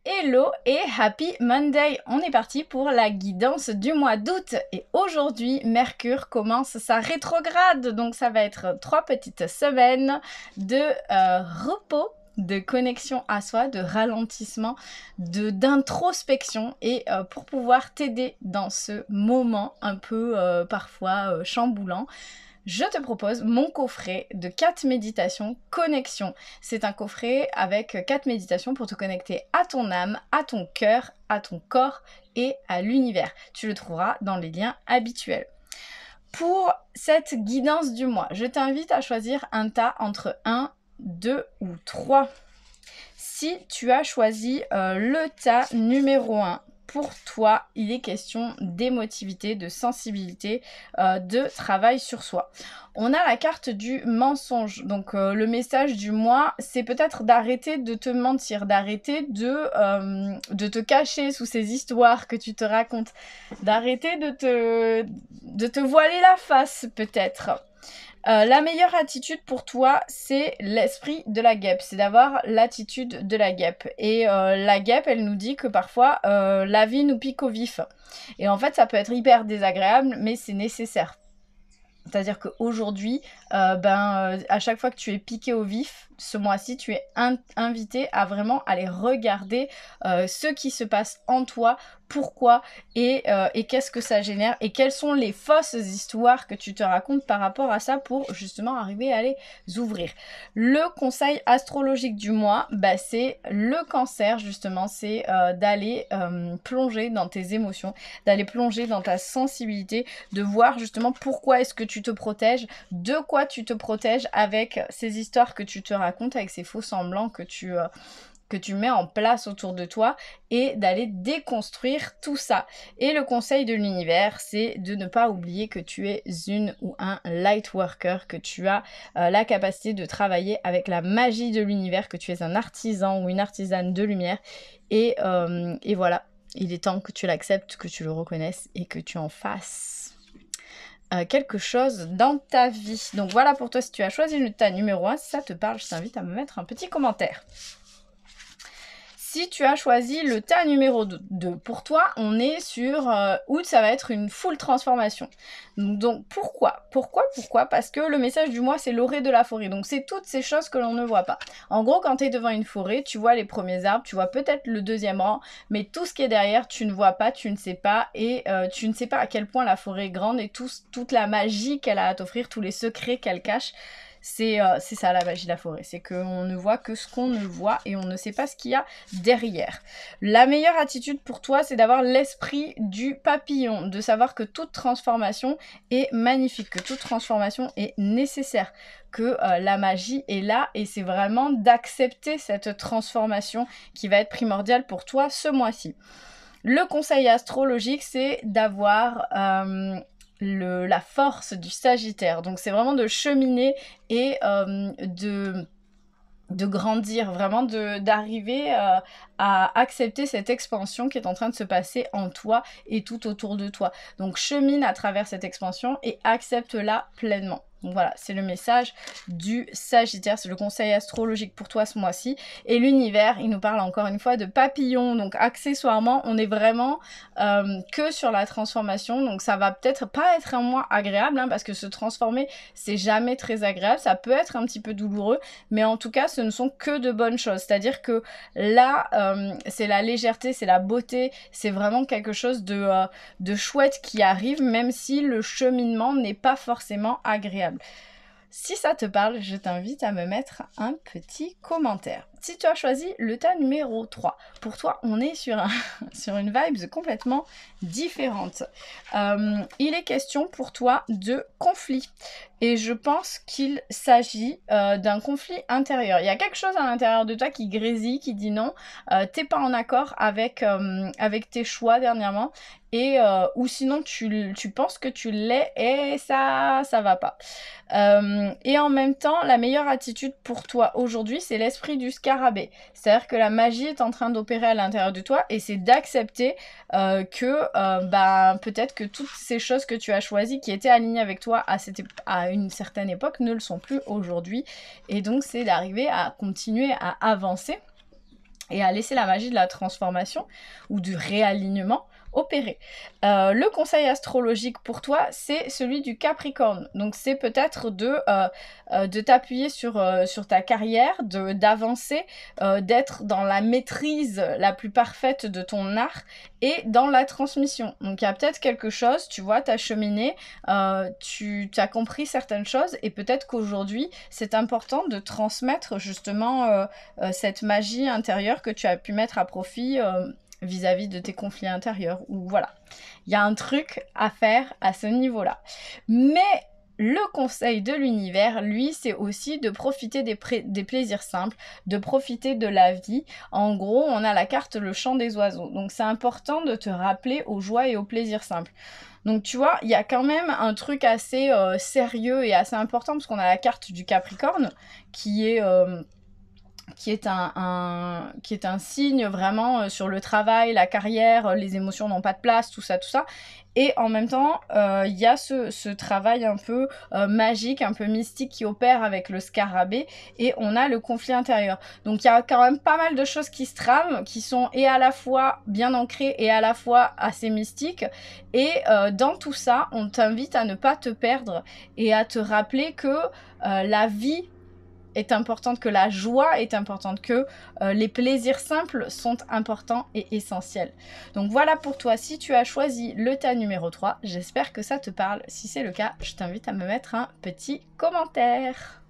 Hello et Happy Monday! On est parti pour la guidance du mois d'août et aujourd'hui Mercure commence sa rétrograde, donc ça va être 3 petites semaines de repos, de connexion à soi, de ralentissement, d'introspection et pour pouvoir t'aider dans ce moment un peu parfois chamboulant, je te propose mon coffret de 4 méditations connexion. C'est un coffret avec 4 méditations pour te connecter à ton âme, à ton cœur, à ton corps et à l'univers. Tu le trouveras dans les liens habituels. Pour cette guidance du mois, je t'invite à choisir un tas entre 1, 2 ou 3. Si tu as choisi le tas numéro 1, pour toi, il est question d'émotivité, de sensibilité, de travail sur soi. On a la carte du mensonge. Donc, le message du mois, c'est peut-être d'arrêter de te mentir, d'arrêter de te cacher sous ces histoires que tu te racontes, d'arrêter de te voiler la face, peut-être. La meilleure attitude pour toi, c'est l'esprit de la guêpe, c'est d'avoir l'attitude de la guêpe. Et la guêpe, elle nous dit que parfois, la vie nous pique au vif. Et en fait, ça peut être hyper désagréable, mais c'est nécessaire. C'est-à-dire qu'aujourd'hui, à chaque fois que tu es piqué au vif, ce mois-ci, tu es invité à vraiment aller regarder ce qui se passe en toi, pourquoi et qu'est-ce que ça génère et quelles sont les fausses histoires que tu te racontes par rapport à ça pour justement arriver à les ouvrir. Le conseil astrologique du mois, c'est le Cancer justement, c'est d'aller plonger dans tes émotions, d'aller plonger dans ta sensibilité, de voir justement pourquoi est-ce que tu te protèges, de quoi tu te protèges avec ces histoires que tu te racontes, avec ces faux semblants que tu mets en place autour de toi et d'aller déconstruire tout ça. Et le conseil de l'univers, c'est de ne pas oublier que tu es une ou un light worker, que tu as la capacité de travailler avec la magie de l'univers, que tu es un artisan ou une artisane de lumière. Et voilà, il est temps que tu l'acceptes, que tu le reconnaisses et que tu en fasses quelque chose dans ta vie. Donc voilà pour toi si tu as choisi ta numéro 1, si ça te parle, je t'invite à me mettre un petit commentaire. Si tu as choisi le tas numéro 2, pour toi, on est sur août, ça va être une full transformation. Donc pourquoi ? Parce que le message du mois, c'est l'orée de la forêt. Donc c'est toutes ces choses que l'on ne voit pas. En gros, quand tu es devant une forêt, tu vois les premiers arbres, tu vois peut-être le deuxième rang, mais tout ce qui est derrière, tu ne vois pas, tu ne sais pas, et tu ne sais pas à quel point la forêt est grande et toute la magie qu'elle a à t'offrir, tous les secrets qu'elle cache. C'est ça la magie de la forêt, c'est qu'on ne voit que ce qu'on ne voit et on ne sait pas ce qu'il y a derrière. La meilleure attitude pour toi, c'est d'avoir l'esprit du papillon, de savoir que toute transformation est magnifique, que toute transformation est nécessaire, que la magie est là et c'est vraiment d'accepter cette transformation qui va être primordiale pour toi ce mois-ci. Le conseil astrologique, c'est d'avoir la force du Sagittaire. Donc c'est vraiment de cheminer et de grandir, vraiment d'arriver à accepter cette expansion qui est en train de se passer en toi et tout autour de toi. Donc chemine à travers cette expansion et accepte-la pleinement. Donc voilà, c'est le message du Sagittaire, c'est le conseil astrologique pour toi ce mois-ci. Et l'univers, il nous parle encore une fois de papillons. Donc accessoirement, on est vraiment que sur la transformation. Donc ça va peut-être pas être un mois agréable, parce que se transformer, c'est jamais très agréable. Ça peut être un petit peu douloureux, mais en tout cas, ce ne sont que de bonnes choses. C'est-à-dire que là, c'est la légèreté, c'est la beauté, c'est vraiment quelque chose de chouette qui arrive, même si le cheminement n'est pas forcément agréable. Si ça te parle, je t'invite à me mettre un petit commentaire. Si tu as choisi le tas numéro 3, pour toi, on est sur une vibe complètement différente. Il est question pour toi de conflit. Et je pense qu'il s'agit d'un conflit intérieur. Il y a quelque chose à l'intérieur de toi qui grésille, qui dit non, t'es pas en accord avec tes choix dernièrement, et ou sinon tu penses que tu l'es et ça va pas. Et en même temps, la meilleure attitude pour toi aujourd'hui, c'est l'esprit du scarabée. C'est-à-dire que la magie est en train d'opérer à l'intérieur de toi et c'est d'accepter que peut-être que toutes ces choses que tu as choisies qui étaient alignées avec toi à une certaine époque ne le sont plus aujourd'hui. Et donc, c'est d'arriver à continuer à avancer et à laisser la magie de la transformation ou du réalignement opérer. Le conseil astrologique pour toi, c'est celui du Capricorne. Donc c'est peut-être de t'appuyer sur ta carrière, d'avancer, d'être dans la maîtrise la plus parfaite de ton art et dans la transmission. Donc il y a peut-être quelque chose, tu vois, t'as cheminé, tu as compris certaines choses et peut-être qu'aujourd'hui, c'est important de transmettre justement cette magie intérieure que tu as pu mettre à profit vis-à-vis de tes conflits intérieurs, ou voilà. Il y a un truc à faire à ce niveau-là. Mais le conseil de l'univers, lui, c'est aussi de profiter des plaisirs simples, de profiter de la vie. En gros, on a la carte le chant des oiseaux. Donc c'est important de te rappeler aux joies et aux plaisirs simples. Donc tu vois, il y a quand même un truc assez sérieux et assez important, parce qu'on a la carte du Capricorne, qui est un signe vraiment sur le travail, la carrière, les émotions n'ont pas de place, tout ça. Et en même temps, il y a ce travail un peu magique, un peu mystique qui opère avec le scarabée, et on a le conflit intérieur. Donc il y a quand même pas mal de choses qui se trament, qui sont et à la fois bien ancrées et à la fois assez mystiques. Et dans tout ça, on t'invite à ne pas te perdre et à te rappeler que la vie est importante, que la joie est importante, que les plaisirs simples sont importants et essentiels. Donc voilà pour toi, si tu as choisi le tas numéro 3, j'espère que ça te parle. Si c'est le cas, je t'invite à me mettre un petit commentaire.